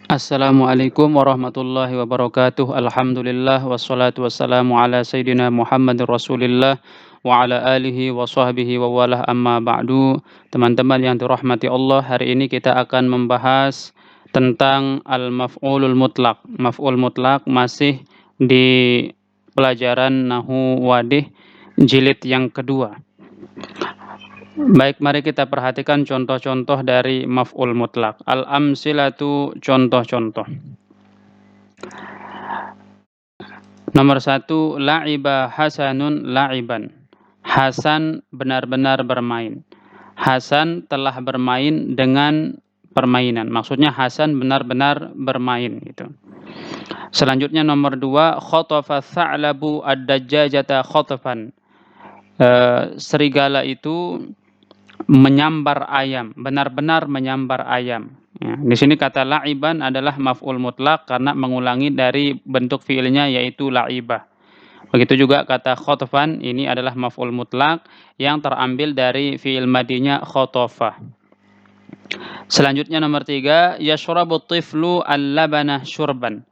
Assalamualaikum warahmatullahi wabarakatuh. Alhamdulillah wassalatu wassalamu ala sayyidina Muhammadir Rasulillah wa ala alihi wa sahbihi wa walah amma ba'du. Teman-teman yang dirahmati Allah, hari ini kita akan membahas tentang al-maf'ulul mutlaq. Maf'ul mutlaq masih di pelajaran Nahwu Wadih jilid yang kedua. Baik, mari kita perhatikan contoh-contoh dari maf'ul mutlaq. Al-amsilatu, contoh-contoh. Nomor 1, la'iba Hasanun la'iban. Hasan benar-benar bermain. Hasan telah bermain dengan permainan. Maksudnya Hasan benar-benar bermain gitu. Selanjutnya nomor 2, khotofa tha'labu ad-dajjajata khotofan. Serigala itu menyambar ayam, benar-benar menyambar ayam. Ya, di sini kata la'iban adalah maf'ul mutlaq karena mengulangi dari bentuk fiilnya yaitu la'ibah. Begitu juga kata khotfan, ini adalah maf'ul mutlaq yang terambil dari fiil madinya khotofah. Selanjutnya nomor 3, yashrabu tiflu al-labana syurban.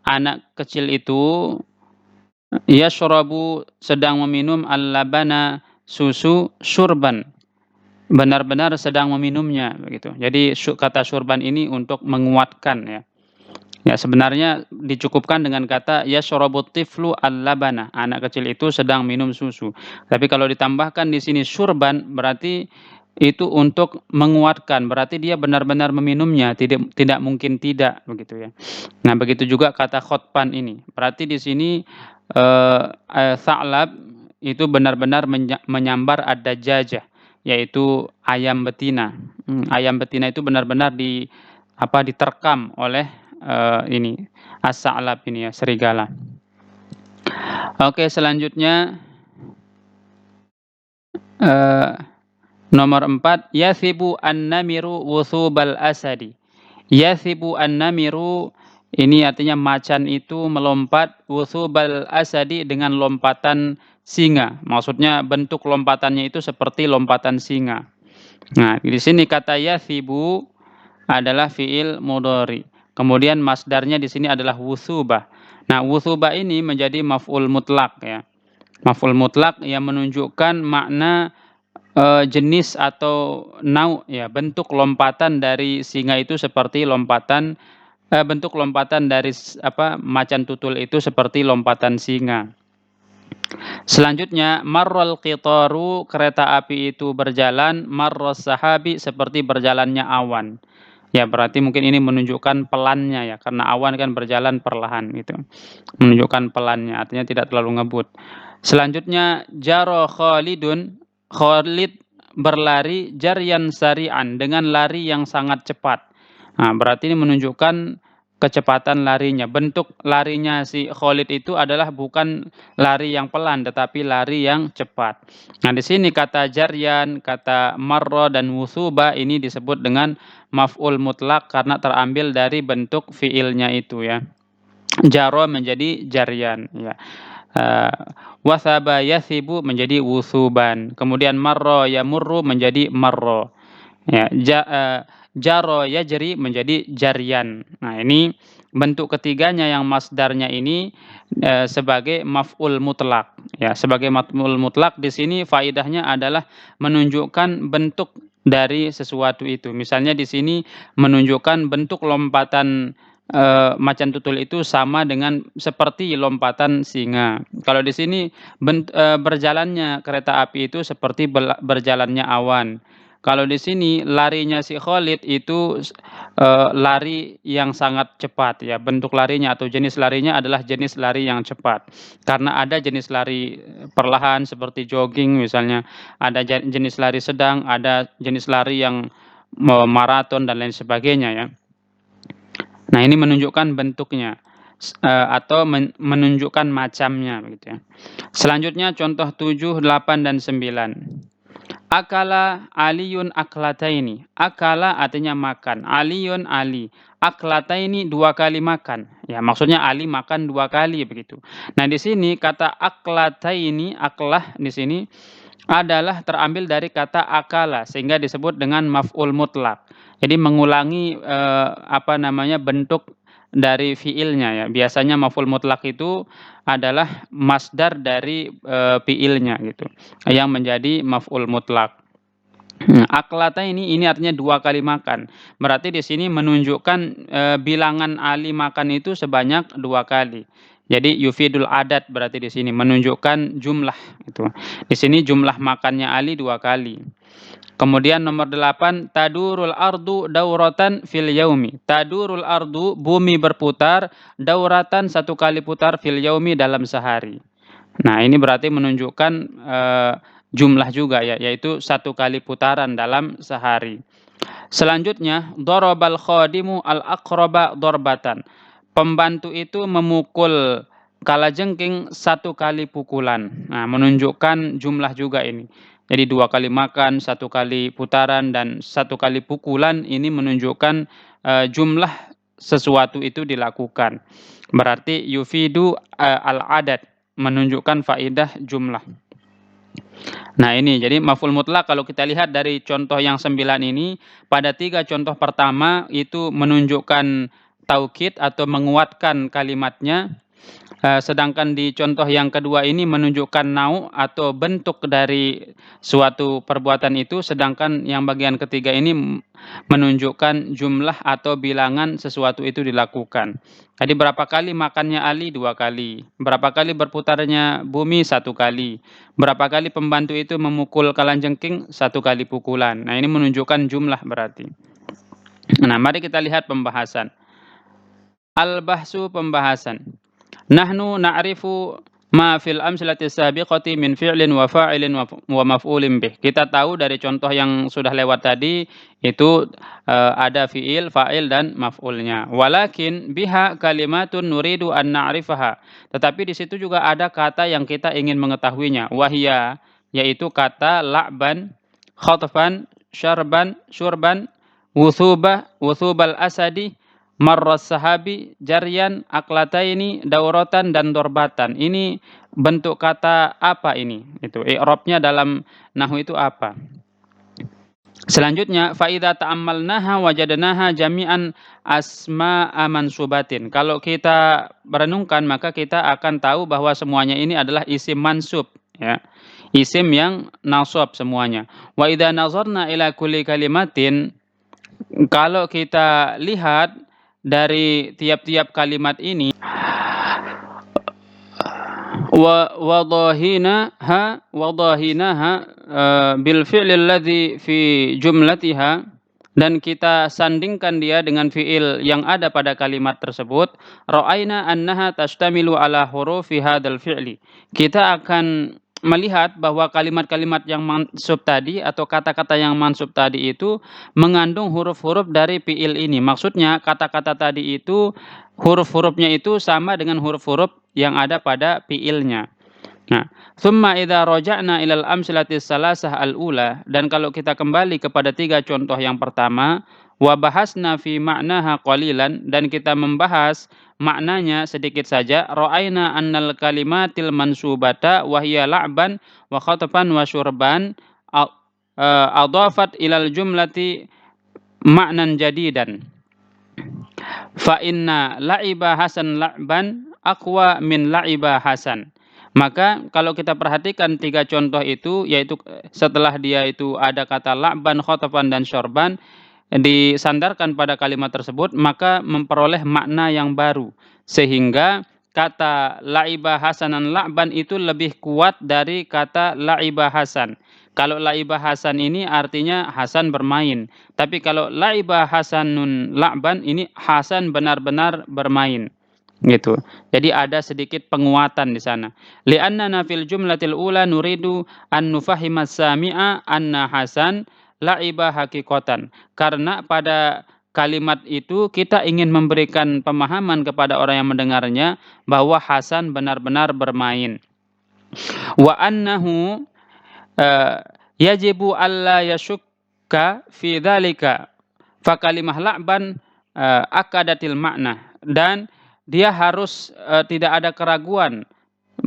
Anak kecil itu yashrabu sedang meminum al-labana susu syurban, benar-benar sedang meminumnya begitu. Jadi kata syurban ini untuk menguatkan ya. Ya, sebenarnya dicukupkan dengan kata yashrabu tiflu al-labana, anak kecil itu sedang minum susu. Tapi kalau ditambahkan di sini syurban berarti itu untuk menguatkan, berarti dia benar-benar meminumnya, tidak mungkin tidak begitu ya. Nah, begitu juga kata khotpan ini. Berarti di sini tha'lab itu benar-benar menyambar ad-dajjajah, yaitu ayam betina. Ayam betina itu benar-benar diterkam oleh ini as-sa'lab ini ya, serigala. Oke, selanjutnya nomor 4, yathibu an-namiru wuthubal asadi. Yathibu an-namiru ini artinya macan itu melompat, wuthubal asadi dengan lompatan singa. Maksudnya bentuk lompatannya itu seperti lompatan singa. Nah, di sini kata yathibu adalah fiil mudhari. Kemudian masdarnya di sini adalah wuthubah. Nah, wuthubah ini menjadi maf'ul mutlaq ya. Maf'ul mutlaq yang menunjukkan makna jenis atau ya, bentuk lompatan dari singa itu seperti lompatan bentuk lompatan dari macan tutul itu seperti lompatan singa. Selanjutnya marral qitaru, kereta api itu berjalan, marras sahabi seperti berjalannya awan. Ya, berarti mungkin ini menunjukkan pelannya ya, karena awan kan berjalan perlahan gitu. Menunjukkan pelannya, artinya tidak terlalu ngebut. Selanjutnya jaro Khalidun, Khalid berlari jaryan sari'an, dengan lari yang sangat cepat. Nah, berarti ini menunjukkan kecepatan larinya. Bentuk larinya si Khalid itu adalah bukan lari yang pelan tetapi lari yang cepat. Nah, di sini kata jaryan, kata marra dan wuthuba ini disebut dengan maf'ul mutlaq karena terambil dari bentuk fiilnya itu ya. Jaro menjadi jaryan ya. Wathaba yathibu menjadi wuthuban. Kemudian marra yamurru menjadi marra. Ya, jaro yajri menjadi jaryan. Nah, ini bentuk ketiganya yang masdarnya ini sebagai maf'ul mutlaq. Ya, sebagai maf'ul mutlaq di sini faidahnya adalah menunjukkan bentuk dari sesuatu itu. Misalnya di sini menunjukkan bentuk lompatan macan tutul itu sama dengan seperti lompatan singa. Kalau di sini berjalannya kereta api itu seperti berjalannya awan. Kalau di sini larinya si Khalid itu lari yang sangat cepat ya. Bentuk larinya atau jenis larinya adalah jenis lari yang cepat. Karena ada jenis lari perlahan seperti jogging misalnya, ada jenis lari sedang, ada jenis lari yang maraton dan lain sebagainya ya. Nah, ini menunjukkan bentuknya atau menunjukkan macamnya begitu ya. Selanjutnya contoh 7, 8 dan 9. Akala Aliyun aklataini. Akala artinya makan. Aliyun Ali. Aklataini 2 kali makan. Ya, maksudnya Ali makan 2 kali begitu. Nah, di sini kata aklataini, aklah di sini adalah terambil dari kata akala sehingga disebut dengan maf'ul mutlaq. Jadi mengulangi, bentuk dari fiilnya ya. Biasanya maf'ul mutlak itu adalah masdar dari, fiilnya gitu, yang menjadi maf'ul mutlak. Aklata ini artinya 2 kali makan. Berarti di sini menunjukkan, bilangan Ali makan itu sebanyak 2 kali. Jadi yufidul adat berarti di sini, menunjukkan jumlah gitu. Di sini jumlah makannya Ali 2 kali. Kemudian nomor 8, tadurul ardu dauratan fil yaumi. Tadurul ardu, bumi berputar, dauratan 1 kali putar fil yaumi dalam sehari. Nah, ini berarti menunjukkan, jumlah juga ya, yaitu 1 kali putaran dalam sehari. Selanjutnya, darabal khadimu al-aqraba darbatan. Pembantu itu memukul kalajengking 1 kali pukulan. Nah, menunjukkan jumlah juga ini. Jadi 2 kali makan, 1 kali putaran, dan 1 kali pukulan ini menunjukkan, jumlah sesuatu itu dilakukan. Berarti yufidu, al-adad, menunjukkan faedah jumlah. Nah ini, jadi maf'ul mutlak kalau kita lihat dari contoh yang 9 ini, pada 3 contoh pertama itu menunjukkan taukid atau menguatkan kalimatnya, sedangkan di contoh yang kedua ini menunjukkan nau' atau bentuk dari suatu perbuatan itu, sedangkan yang bagian ketiga ini menunjukkan jumlah atau bilangan sesuatu itu dilakukan. Jadi berapa kali makannya Ali? 2 kali. Berapa kali berputarnya bumi? 1 kali. Berapa kali pembantu itu memukul kalanjengking? 1 kali pukulan. Nah, ini menunjukkan jumlah berarti. Nah, mari kita lihat pembahasan. Al-bahsu, pembahasan. Nahnu na'rifu ma fil amsilati sabiqati min fi'lin wa fa'ilin wa maf'ulin bih. Kita tahu dari contoh yang sudah lewat tadi itu, ada fi'il, fa'il dan maf'ulnya. Walakin biha kalimatun nuridu an na'rifaha. Tetapi di situ juga ada kata yang kita ingin mengetahuinya. Wahia, yaitu kata la'ban, khatfan, syarban, syurban, wuthubal asadi, marras sahabi, jaryan, aklataini, dauratan, dan dorbatan. Ini bentuk kata apa ini? Itu i'rabnya dalam nahwu itu apa? Selanjutnya, fa idza ta'ammalnaha wajadnaha jami'an asma'a mansubatin. Kalau kita merenungkan maka kita akan tahu bahwa semuanya ini adalah isim mansub ya. Isim yang nasab semuanya. Wa idza nazarna ila kulli kalimatin, kalau kita lihat dari tiap-tiap kalimat ini, wadahinaha bil fi'li alladhi fi jumlatiha, dan kita sandingkan dia dengan fi'il yang ada pada kalimat tersebut, ra'aina annaha tashtamilu ala hurufi hadzal fi'li. Kita akan melihat bahwa kalimat-kalimat yang mansub tadi atau kata-kata yang mansub tadi itu mengandung huruf-huruf dari fi'il ini. Maksudnya kata-kata tadi itu huruf-hurufnya itu sama dengan huruf-huruf yang ada pada fi'ilnya. Nah, thumma idza raja'na ilal amsilati salasah al-ula, dan kalau kita kembali kepada 3 contoh yang pertama, wa bahasna fi ma'naha qalilan, dan kita membahas maknanya sedikit saja, ra'aina annal kalimatil mansubata wa hiya la'ban wa khatfan wa syurban adafat ilal jumlati ma'nan jadidan. Fa inna la'iba hasan la'ban aqwa min la'iba hasan. Maka kalau kita perhatikan 3 contoh itu, yaitu setelah dia itu ada kata la'ban, khatfan, dan syurban disandarkan pada kalimat tersebut, maka memperoleh makna yang baru. Sehingga kata la'iba hasanan la'ban itu lebih kuat dari kata la'iba hasan. Kalau la'iba hasan ini artinya Hasan bermain. Tapi kalau la'iba hasanun la'ban ini Hasan benar-benar bermain. Gitu. Jadi ada sedikit penguatan di sana. Li'annana fil jumlatil ula nuridu an nufahima sami'a anna Hasan la'iba haqiqatan. Karena pada kalimat itu kita ingin memberikan pemahaman kepada orang yang mendengarnya bahwa Hasan benar-benar bermain. Wa annahu yajibu alla yashukka fi dzalika. Fa kalimah la'ban akadatil makna, dan dia harus tidak ada keraguan,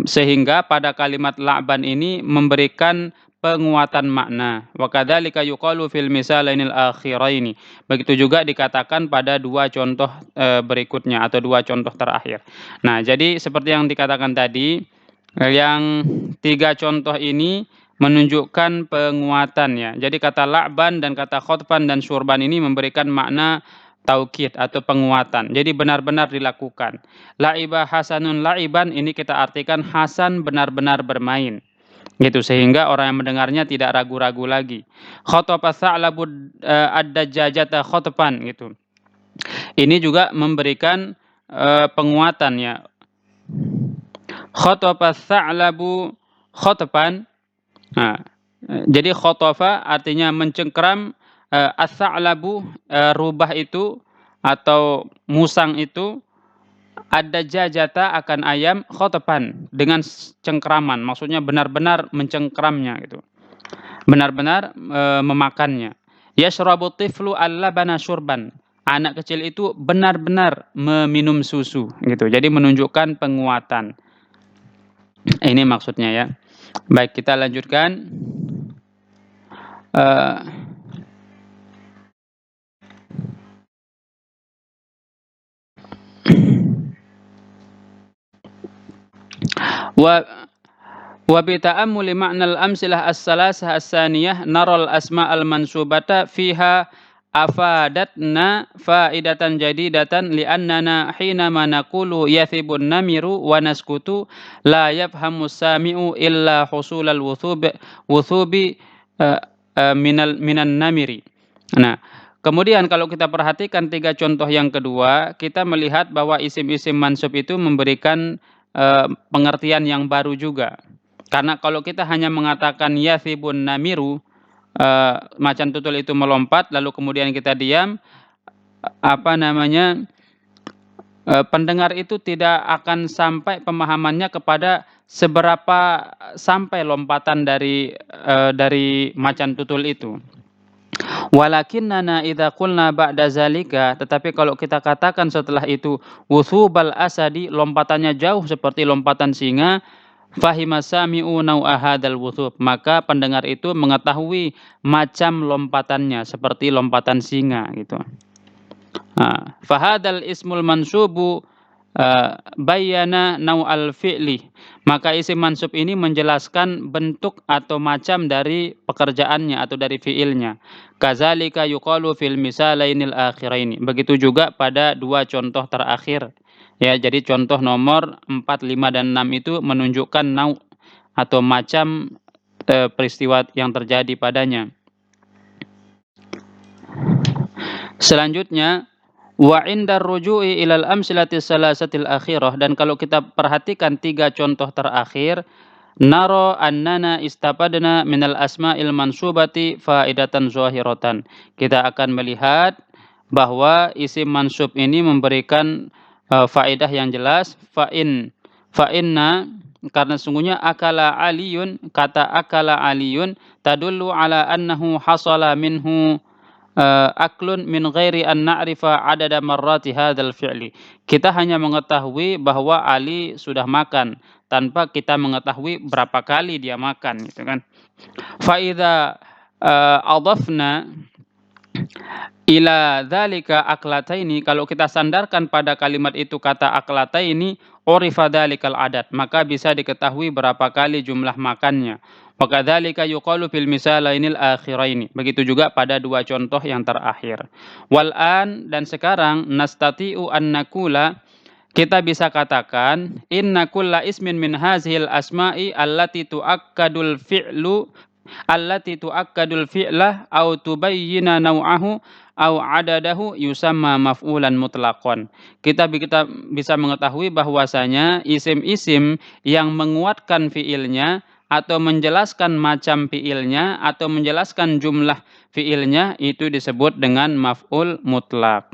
sehingga pada kalimat la'ban ini memberikan penguatan makna. Wa kadzalika yuqalu fil misalainil akhiraini. Begitu juga dikatakan pada dua contoh berikutnya atau dua contoh terakhir. Nah, jadi seperti yang dikatakan tadi, yang tiga contoh ini menunjukkan penguatan ya. Jadi kata la'ban dan kata khotfan dan syurban ini memberikan makna taukid atau penguatan. Jadi benar-benar dilakukan. La'iba hasanun la'iban ini kita artikan Hasan benar-benar bermain. Gitu sehingga orang yang mendengarnya tidak ragu-ragu lagi. Khotopa sa'labu ad-dajjajata khotfan gitu. Ini juga memberikan penguatan ya. Khotopa sa'labu khotfan. Nah, jadi khotofa artinya mencengkeram, as-sa'labu rubah itu atau musang itu ad-dajjajata akan ayam khotfan dengan cengkeraman, maksudnya benar-benar mencengkeramnya gitu. Benar-benar memakannya. Yashrabu tiflu al-labana syurban. Anak kecil itu benar-benar meminum susu gitu. Jadi menunjukkan penguatan. Ini maksudnya ya. Baik, kita lanjutkan. Wa bi ta'ammuli ma'nal amsilah as-salasah as-saniyah naral asma'al mansubata fiha afadatna faidatan jadidatan li'annana hinama naqulu yathibun namiru wa naskutu la yafhamu sami'u illa husulal wuthubi minan namiri. Nah, kemudian kalau kita perhatikan tiga contoh yang kedua, kita melihat bahwa isim-isim mansub itu memberikan pengertian yang baru juga. Karena kalau kita hanya mengatakan yathibun namiru, macan tutul itu melompat, lalu kemudian kita diam, pendengar itu tidak akan sampai pemahamannya kepada seberapa sampai lompatan dari macan tutul itu. Walakinnana idza qulna ba'da zalika, tetapi kalau kita katakan setelah itu wuthubal asadi, lompatannya jauh seperti lompatan singa, fahima sami'u nau'a hadzal wuthub, maka pendengar itu mengetahui macam lompatannya seperti lompatan singa gitu. Fahadzal ismul mansubu bayyana nau'al fi'li, maka isim mansub ini menjelaskan bentuk atau macam dari pekerjaannya atau dari fiilnya. Kadzalika yuqalu fil misalainil akhiraini, begitu juga pada dua contoh terakhir ya. Jadi contoh nomor 4, 5 dan 6 itu menunjukkan nau' atau macam peristiwa yang terjadi padanya. Selanjutnya wa indar ruju'i ilal amsilati salasatil akhirah, dan kalau kita perhatikan tiga contoh terakhir, naro annana istapadna minal asma'il mansubati faidatan zahiratan, kita akan melihat bahwa isim mansub ini memberikan faedah yang jelas. Fa'inna, karena sungguhnya akala aliyun, kata akala aliyun tadullu ala annahu hasala minhu aklun min ghairi an na'rifa adada marrati hadzal fi'li. Kita hanya mengetahui bahwa Ali sudah makan tanpa kita mengetahui berapa kali dia makan gitu kan. Fa idza adafna ila dzalika aklataini, kalau kita sandarkan pada kalimat itu kata aklataini, urifa dzalikal adad, maka bisa diketahui berapa kali jumlah makannya. Wa kadzalika yuqalu fil misalainil akhiraini, begitu juga pada dua contoh yang terakhir. Wal an, dan sekarang nastati'u an naqula, kita bisa katakan inna kulla ismin min hazhil asma'i allati tu'akkadul fi'lah au tubayyina naw'ahu au adadahu yusamma maf'ulan mutlaqan. Kita bisa mengetahui bahwasanya isim-isim yang menguatkan fiilnya atau menjelaskan macam fiilnya atau menjelaskan jumlah fiilnya itu disebut dengan maf'ul mutlaq.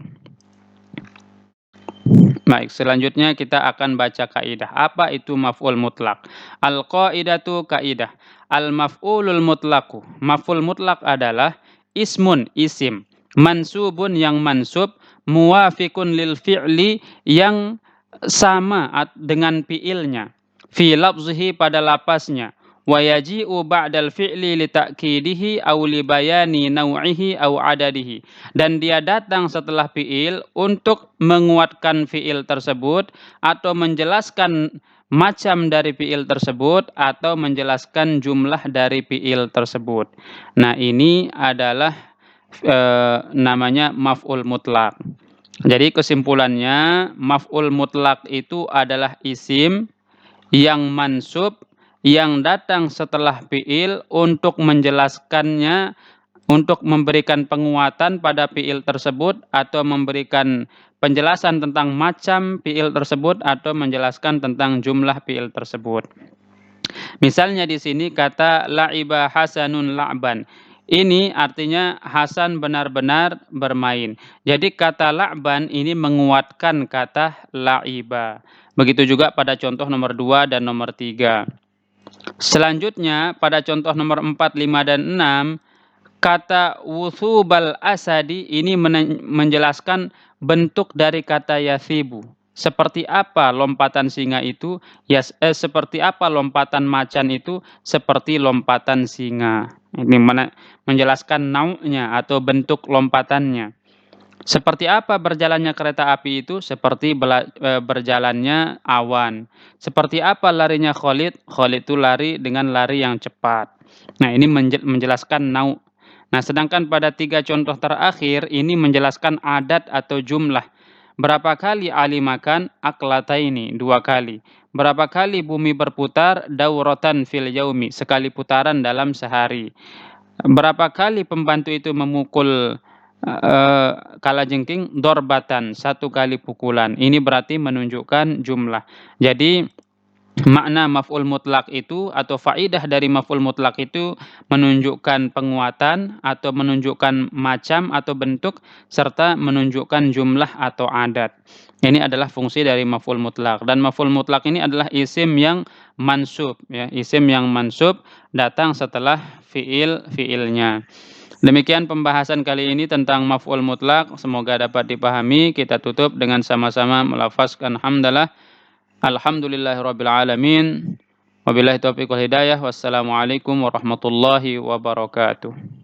Baik, selanjutnya kita akan baca kaidah. Apa itu maf'ul mutlaq? Al-qaidatu kaidah. Al-maf'ulul mutlaqu. Maf'ul mutlaq adalah ismun, isim, mansubun yang mansub, muwafiqun lil fi'li yang sama dengan fiilnya, fi lafzihi pada lapasnya, wa yaji'u ba'dal fi'li li ta'kidihi aw li bayani naw'ihi aw adadihi. Dan dia datang setelah fi'il untuk menguatkan fi'il tersebut atau menjelaskan macam dari fi'il tersebut atau menjelaskan jumlah dari fi'il tersebut. Nah, ini adalah namanya maf'ul mutlak. Jadi kesimpulannya, maf'ul mutlak itu adalah isim yang mansub yang datang setelah fi'il untuk menjelaskannya, untuk memberikan penguatan pada fi'il tersebut atau memberikan penjelasan tentang macam fi'il tersebut atau menjelaskan tentang jumlah fi'il tersebut. Misalnya di sini kata la'iba Hasanun la'ban. Ini artinya Hasan benar-benar bermain. Jadi kata la'ban ini menguatkan kata la'iba. Begitu juga pada contoh nomor 2 dan nomor 3. Selanjutnya pada contoh nomor 4, 5, dan 6, kata wuthubal asadi ini menjelaskan bentuk dari kata yathibu. Seperti apa lompatan singa itu? Seperti apa lompatan macan itu? Seperti lompatan singa. Ini menjelaskan nau'nya atau bentuk lompatannya. Seperti apa berjalannya kereta api itu? Seperti berjalannya awan. Seperti apa larinya Khalid? Khalid itu lari dengan lari yang cepat. Nah, ini menjelaskan nau'. Nah, sedangkan pada 3 contoh terakhir ini menjelaskan adat atau jumlah. Berapa kali Ali makan? Aklataini, 2 kali. Berapa kali bumi berputar? Dauratan fil yaumi, sekali putaran dalam sehari. Berapa kali pembantu itu memukul kalajengking? Dorbatan, 1 kali pukulan. Ini berarti menunjukkan jumlah. Jadi makna maf'ul mutlak itu atau faidah dari maf'ul mutlak itu menunjukkan penguatan atau menunjukkan macam atau bentuk serta menunjukkan jumlah atau adat. Ini adalah fungsi dari maf'ul mutlak, dan maf'ul mutlak ini adalah isim yang mansub, ya, isim yang mansub datang setelah fiilnya. Demikian pembahasan kali ini tentang maf'ul mutlak, semoga dapat dipahami. Kita tutup dengan sama-sama melafazkan hamdalah. Alhamdulillahirabbil alamin. Wabillahi taufiq wal hidayah. Wassalamualaikum warahmatullahi wabarakatuh.